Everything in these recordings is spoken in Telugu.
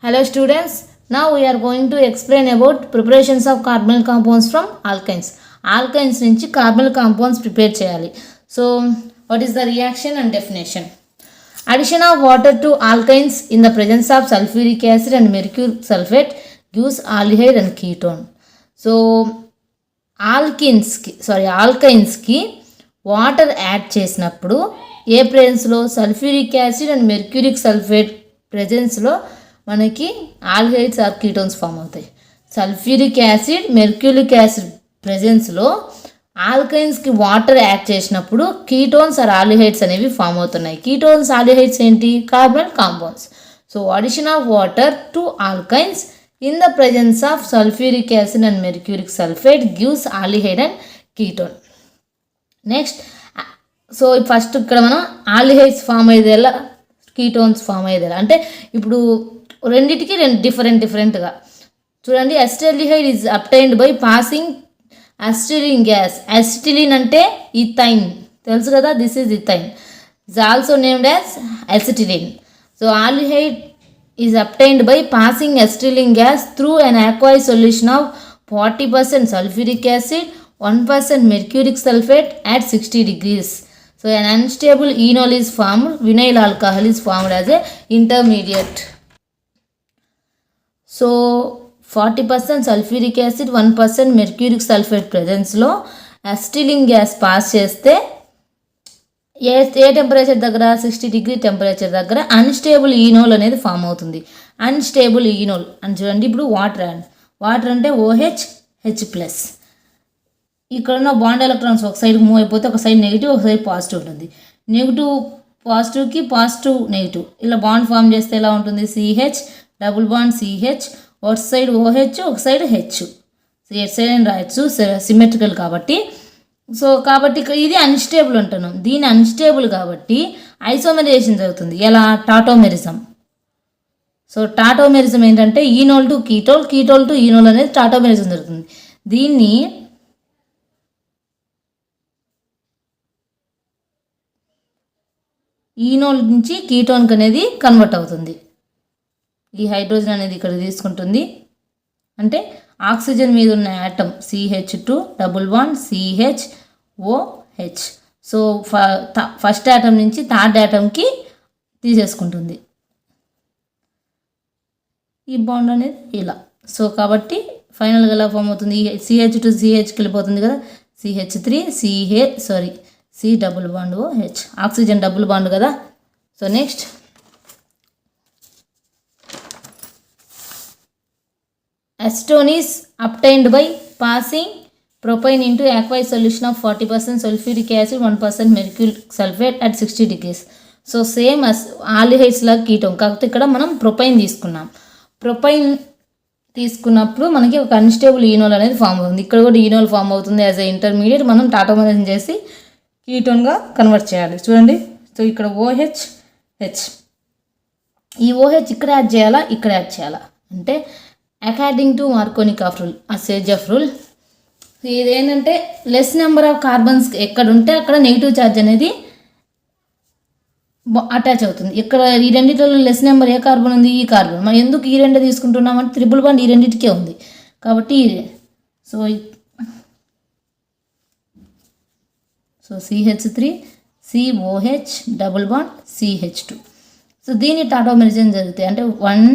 Hello students, now we are going to explain about preparations of carbonyl compounds from alkynes. Alkynes నుంచి carbonyl compounds prepare చేయాలి. So what is the reaction and definition? Addition of water to alkynes in the presence of sulfuric acid and mercury sulfate gives aldehyde and ketone. So alkynes కి వాటర్ యాడ్ చేసినప్పుడు ఏ ప్రెజెన్స్లో sulphuric acid and mercuric sulphate ప్రెజెన్స్లో మనకి ఆల్డిహైడ్స్ ఆర్ కీటోన్స్ ఫామ్ అవుతాయి. సల్ఫ్యూరిక్ యాసిడ్ మెర్క్యూరిక్ యాసిడ్ ప్రెజెన్స్లో ఆల్కైన్స్కి వాటర్ యాడ్ చేసినప్పుడు కీటోన్స్ ఆర్ ఆల్డిహైడ్స్ అనేవి ఫామ్ అవుతున్నాయి. కీటోన్స్ ఆల్డిహైడ్స్ ఏంటి? Carbon compounds. So addition of water to alkynes in the presence of sulphuric acid and mercuric sulphate gives aldehyde and ketone. Next so first ఇక్కడ మనం ఆల్డిహైడ్స్ ఫామ్ అయ్యేది ఎలా, కీటోన్స్ ఫామ్ అయ్యేది ఎలా అంటే ఇప్పుడు రెండింటికి డిఫరెంట్గా చూడండి. Acetaldehyde is obtained by passing acetylene gas. Acetylene అంటే ఇథైన్ తెలుసు కదా, this is ethyne, is also named as acetylene. So aldehyde is obtained by passing acetylene gas through an aqueous solution of 40% sulfuric acid, 1% mercuric sulfate at 60 degrees. So an unstable enol is formed, vinyl alcohol is formed as a intermediate. So 40% sulfuric acid, 1% mercuric sulfate ప్రెజెన్స్లో అసిటిలిన్ గ్యాస్ పాస్ చేస్తే ఏ టెంపరేచర్ దగ్గర, 60 డిగ్రీ టెంపరేచర్ దగ్గర అన్స్టేబుల్ ఈనోల్ అనేది ఫామ్ అవుతుంది. అన్స్టేబుల్ ఈనోల్ అని చూడండి. ఇప్పుడు వాటర్ అంటే OH+. ఇక్కడ ఉన్న బాండ్ ఎలక్ట్రాన్స్ ఒక సైడ్ మూవ్ అయిపోతే ఒక సైడ్ నెగిటివ్, ఒక సైడ్ పాజిటివ్ ఉంటుంది. నెగిటివ్ పాజిటివ్కి పాజిటివ్ నెగిటివ్ ఇలా బాండ్ ఫామ్ చేస్తే ఎలా ఉంటుంది? CH డబుల్ బాండ్ CH, ఒక సైడ్ OH ఒక side H. So at side అని రాయొచ్చు సిమెట్రికల్ కాబట్టి. సో కాబట్టి ఇది అన్స్టేబుల్ అంటున్నాం. దీని అన్స్టేబుల్ కాబట్టి ఐసోమెరైజేషన్ జరుగుతుంది. ఎలా? టాటోమెరిజం. సో టాటోమెరిజం ఏంటంటే ఈనోల్ టు కీటోల్, కీటోల్ టు ఈనోల్ అనేది టాటోమెరిజం జరుగుతుంది. దీన్ని ఈనోల్ నుంచి కీటోన్కి అనేది కన్వర్ట్ అవుతుంది. ఈ హైడ్రోజన్ అనేది ఇక్కడ తీసుకుంటుంది. అంటే ఆక్సిజన్ మీద ఉన్న atom CH2 double bond CHOH. So first atom నుంచి థర్డ్ యాటమ్కి తీసేసుకుంటుంది ఈ బాండ్ అనేది ఇలా. సో కాబట్టి ఫైనల్గా ఎలా ఫామ్ అవుతుంది? CH2 CHకి వెళ్ళిపోతుంది కదా, CH3 C double bond OH, oxygen double bond కదా. So next acetone is obtained by passing propane into aqueous solution of 40% sulfuric acid, 1% mercury sulfate at 60 degrees. So same aldehydes లాగా కీటోన్, కాకపోతే ఇక్కడ మనం ప్రొపైన్ తీసుకున్నాం. ప్రొపైన్ తీసుకున్నప్పుడు మనకి ఒక అన్స్టేబుల్ ఈనోల్ అనేది ఫామ్ అవుతుంది. ఇక్కడ కూడా ఈనోల్ ఫామ్ అవుతుంది. యాజ్ ఎ ఇంటర్మీడియట్ మనం టాటోమరైజేషన్ చేసి కీటోన్గా కన్వర్ట్ చేయాలి. చూడండి. సో ఇక్కడ OH ఈ OH ఇక్కడ యాడ్ చేయాలా, ఇక్కడ యాడ్ చేయాలా అంటే అకార్డింగ్ టు మార్కోనిక్ ఆఫ్ రూల్, ఆ సేజ్ ఆఫ్ రూల్, ఇదేంటంటే లెస్ నెంబర్ ఆఫ్ కార్బన్స్ ఎక్కడ ఉంటే అక్కడ నెగిటివ్ ఛార్జ్ అనేది అటాచ్ అవుతుంది. ఇక్కడ ఈ రెండింటిలో లెస్ నెంబర్ ఏ కార్బన్ ఉంది? ఈ కార్బన్. మనం ఎందుకు ఈ రెండే తీసుకుంటున్నామంటే ట్రిపుల్ బాండ్ ఈ రెండింటికే ఉంది కాబట్టి so CH3 COH double bond CH2. So దీని టాటోమెరిజం జరుగుతాయి. అంటే 1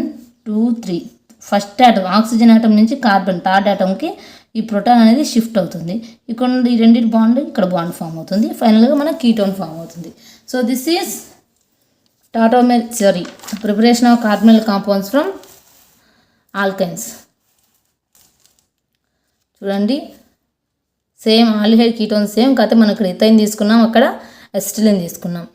2 3 ఫస్ట్ యాటమ్ ఆక్సిజన్ యాటమ్ నుంచి కార్బన్ థర్డ్ యాటమ్కి ఈ ప్రోటాన్ అనేది షిఫ్ట్ అవుతుంది. ఇక్కడ నుండి ఈ రెండింటి బాండ్ ఇక్కడ బాండ్ ఫామ్ అవుతుంది. ఫైనల్గా మన కీటోన్ ఫామ్ అవుతుంది. So this is preparation of carbonyl compounds from alkynes. చూడండి, సేమ్ ఆల్డిహైడ్ కీటోన్ సేమ్, కాకపోతే మనం ఇక్కడ ఇథైన్ తీసుకున్నాం, అక్కడ అసిటిలిన్ తీసుకున్నాం.